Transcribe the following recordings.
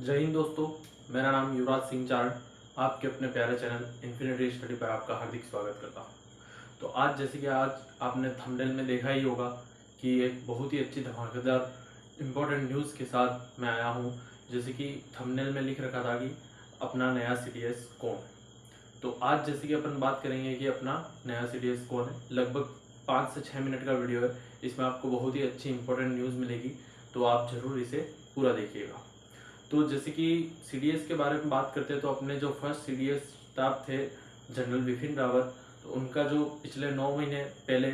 जय हिंद दोस्तों। मेरा नाम युवराज सिंह चारण, आपके अपने प्यारे चैनल इन्फिनिटी स्टडी पर आपका हार्दिक स्वागत करता हूं। तो आज जैसे कि आज आपने थंबनेल में देखा ही होगा कि एक बहुत ही अच्छी धमाकेदार इम्पोर्टेंट न्यूज़ के साथ मैं आया हूं। जैसे कि थंबनेल में लिख रखा था कि अपना नया CDS कौन है। तो आज जैसे कि अपन बात करेंगे कि अपना नया CDS कौन है। लगभग 5 से 6 मिनट का वीडियो है, इसमें आपको बहुत ही अच्छी इंपॉर्टेंट न्यूज़ मिलेगी, तो आप ज़रूर इसे पूरा देखिएगा। तो जैसे कि CDS के बारे में बात करते हैं तो अपने जो फर्स्ट CDS स्टाफ थे जनरल बिपिन रावत, तो उनका जो पिछले 9 महीने पहले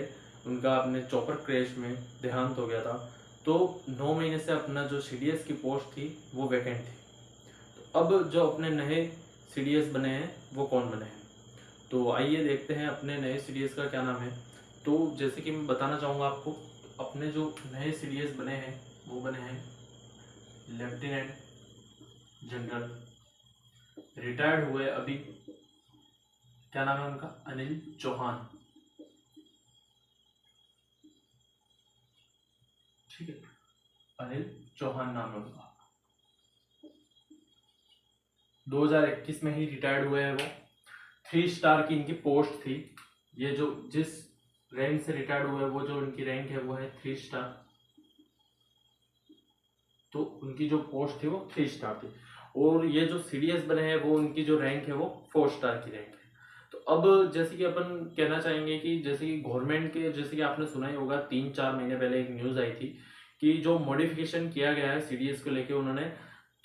उनका अपने चॉपर क्रैश में देहांत हो गया था। तो 9 महीने से अपना जो CDS की पोस्ट थी वो वैकेंट थी। तो अब जो अपने नए CDS बने हैं वो कौन बने हैं, तो आइए देखते हैं अपने नए CDS का क्या नाम है। तो जैसे कि मैं बताना चाहूँगा आपको, अपने जो नए CDS बने हैं वो बने हैं लेफ्टिनेंट जनरल, रिटायर्ड हुए अभी, क्या नाम है उनका, अनिल चौहान। ठीक है, अनिल चौहान नाम है उनका। 2021 में ही रिटायर्ड हुए हैं वो। 3 स्टार की इनकी पोस्ट थी। ये जो जिस रैंक से रिटायर्ड हुए वो जो इनकी रैंक है वो है 3 स्टार। तो उनकी जो पोस्ट थी वो 3 स्टार थी, और ये जो CDS बने हैं वो उनकी जो रैंक है वो 4 स्टार की रैंक है। तो अब जैसे कि अपन कहना चाहेंगे कि जैसे कि गवर्नमेंट के, जैसे कि आपने सुना ही होगा 3-4 महीने पहले एक न्यूज़ आई थी कि जो मॉडिफिकेशन किया गया है CDS को लेके, उन्होंने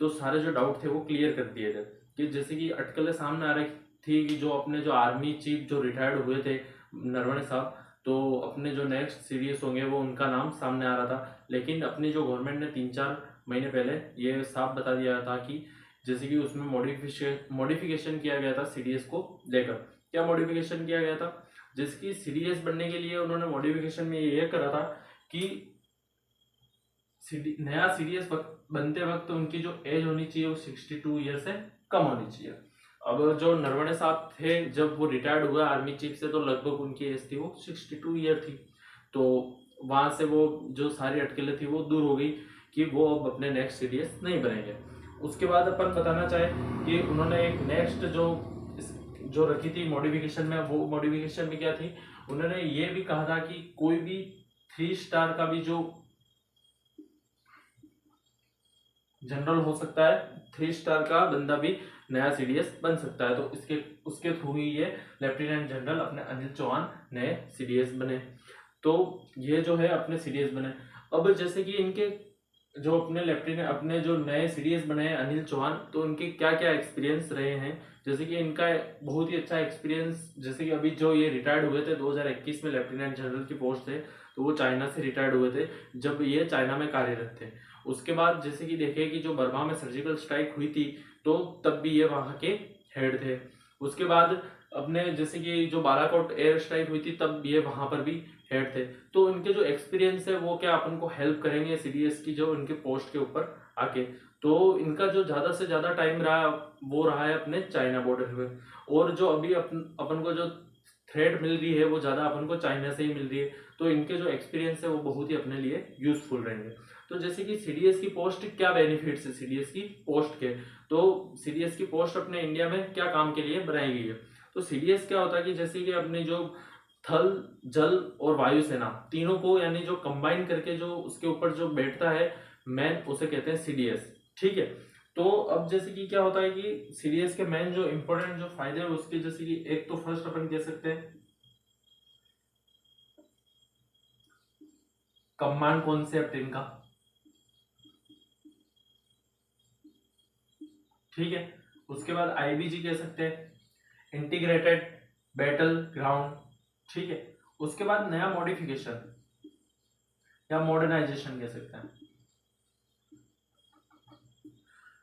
तो सारे जो डाउट थे वो क्लियर कर दिए थे। कि जैसे कि अटकलें सामने आ रही थी कि जो अपने जो आर्मी चीफ जो रिटायर्ड हुए थे नरवणे साहब, तो अपने जो नेक्स्ट CDS होंगे वो उनका नाम सामने आ रहा था। लेकिन अपनी जो गवर्नमेंट ने 3-4 महीने पहले ये साफ बता दिया था कि जैसे कि उसमें मॉडिफिकेशन किया गया था CDS को लेकर। क्या मॉडिफिकेशन किया गया था, जैसे कि CDS बनने के लिए उन्होंने मॉडिफिकेशन में ये करा था कि नया CDS बनते वक्त उनकी जो एज होनी चाहिए वो 62 ईयर से कम होनी चाहिए। अब जो नरवणे साहब थे जब वो रिटायर्ड हुआ आर्मी चीफ से, तो लगभग उनकी एज थी वो 62 ईयर थी। तो वहां से वो जो सारी अटकलें थी वो दूर हो गई कि वो अब अपने नेक्स्ट CDS नहीं बनेंगे। उसके बाद अपन बताना चाहे कि उन्होंने एक नेक्स्ट जो रखी थी मॉडिफिकेशन में, वो मॉडिफिकेशन में क्या थी, उन्होंने ये भी कहा था कि कोई भी 3 स्टार का भी जो जनरल हो सकता है, 3 स्टार का बंदा भी नया CDS बन सकता है। तो इसके उसके थ्रू ही ये लेफ्टिनेंट जनरल अपने अनिल चौहान नए CDS बने। तो ये जो है अपने CDS बने। अब जैसे कि इनके जो अपने लेफ्टिनेंट अपने जो नए CDS बने हैं अनिल चौहान, तो उनके क्या क्या एक्सपीरियंस रहे हैं। जैसे कि इनका बहुत ही अच्छा एक्सपीरियंस, जैसे कि अभी जो ये रिटायर्ड हुए थे 2021 में लेफ्टिनेंट जनरल की पोस्ट थे, तो वो चाइना से रिटायर्ड हुए थे जब ये चाइना में कार्यरत थे। उसके बाद जैसे कि देखे कि जो बर्मा में सर्जिकल स्ट्राइक हुई थी, तो तब भी ये वहाँ के हेड थे। उसके बाद अपने जैसे कि जो बालाकोट एयर स्ट्राइक हुई थी तब ये वहाँ पर भी हेड थे। तो इनके जो एक्सपीरियंस है वो क्या अपन को हेल्प करेंगे CDS की जो इनके पोस्ट के ऊपर आके। तो इनका जो ज़्यादा से ज़्यादा टाइम रहा वो रहा है अपने चाइना बॉर्डर पे, और जो अभी अपन को जो थ्रेड मिल रही है वो ज़्यादा अपन को चाइना से ही मिल रही है। तो इनके जो एक्सपीरियंस है वो बहुत ही अपने लिए यूजफुल रहेंगे। तो जैसे कि CDS की पोस्ट क्या बेनिफिट्स है CDS की पोस्ट के, तो CDS की पोस्ट अपने इंडिया में क्या काम के लिए बनाई गई है। तो CDS क्या होता है कि जैसे कि अपनी जो थल, जल और वायुसेना तीनों को यानी जो कंबाइन करके जो उसके ऊपर जो बैठता है मैन, उसे कहते हैं CDS। ठीक है। तो अब जैसे कि क्या होता है कि CDS के मेन जो इंपॉर्टेंट जो फायदे हैं उसके, जैसे कि एक तो फर्स्ट अपन कह सकते हैं कमांड कॉन्सेप्ट इनका। ठीक है। उसके बाद IBG कह सकते हैं, इंटीग्रेटेड बैटल ग्राउंड। ठीक है। उसके बाद नया मॉडिफिकेशन या मॉडर्नाइजेशन कह सकते हैं।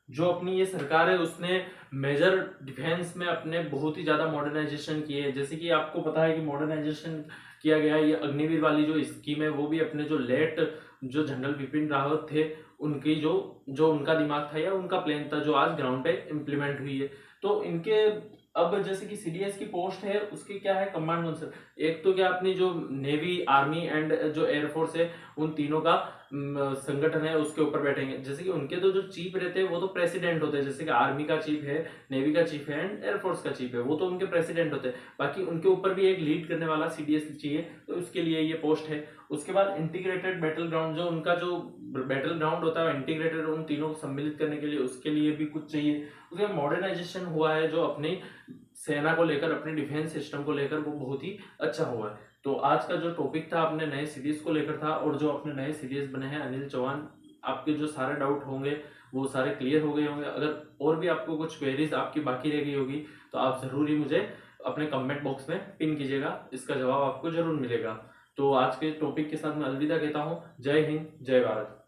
जो अपनी ये सरकार है उसने मेजर डिफेंस में अपने बहुत ही ज्यादा मॉडर्नाइजेशन किए है। जैसे कि आपको पता है कि मॉडर्नाइजेशन किया गया है, ये अग्निवीर वाली जो स्कीम है वो भी अपने जो लेट जो जनरल बिपिन रावत थे उनकी जो उनका दिमाग था या उनका प्लान था जो आज ग्राउंड पे इम्प्लीमेंट हुई है। तो इनके अब जैसे कि सीडीएस की पोस्ट है, उसकी क्या है, कमांड ऑफिसर। एक तो क्या अपनी जो नेवी, आर्मी एंड जो एयरफोर्स है, उन तीनों का संगठन है, उसके ऊपर बैठेंगे। जैसे कि उनके तो जो चीफ रहते हैं वो तो प्रेसिडेंट होते हैं, जैसे कि आर्मी का चीफ है, नेवी का चीफ है एंड एयरफोर्स का चीफ है, वो तो उनके प्रेसिडेंट होते हैं। बाकी उनके ऊपर भी एक लीड करने वाला सीडीएस चाहिए, तो उसके लिए ये पोस्ट है। उसके बाद इंटीग्रेटेड बैटल ग्राउंड, जो उनका जो बैटल ग्राउंड होता है इंटीग्रेटेड, उन तीनों को सम्मिलित करने के लिए, उसके लिए भी कुछ चाहिए। उसके बाद मॉडर्नाइजेशन हुआ है जो अपनी सेना को लेकर, अपने डिफेंस सिस्टम को लेकर, वो बहुत ही अच्छा हुआ है। तो आज का जो टॉपिक था अपने नए सीरीज को लेकर था, और जो अपने नए सीरीज बने हैं अनिल चौहान, आपके जो सारे डाउट होंगे वो सारे क्लियर हो गए होंगे। अगर और भी आपको कुछ क्वेरीज आपकी बाकी रह गई होगी तो आप जरूर ही मुझे अपने कमेंट बॉक्स में पिन कीजिएगा, इसका जवाब आपको जरूर मिलेगा। तो आज के टॉपिक के साथ मैं अलविदा कहता हूँ। जय हिंद, जय भारत।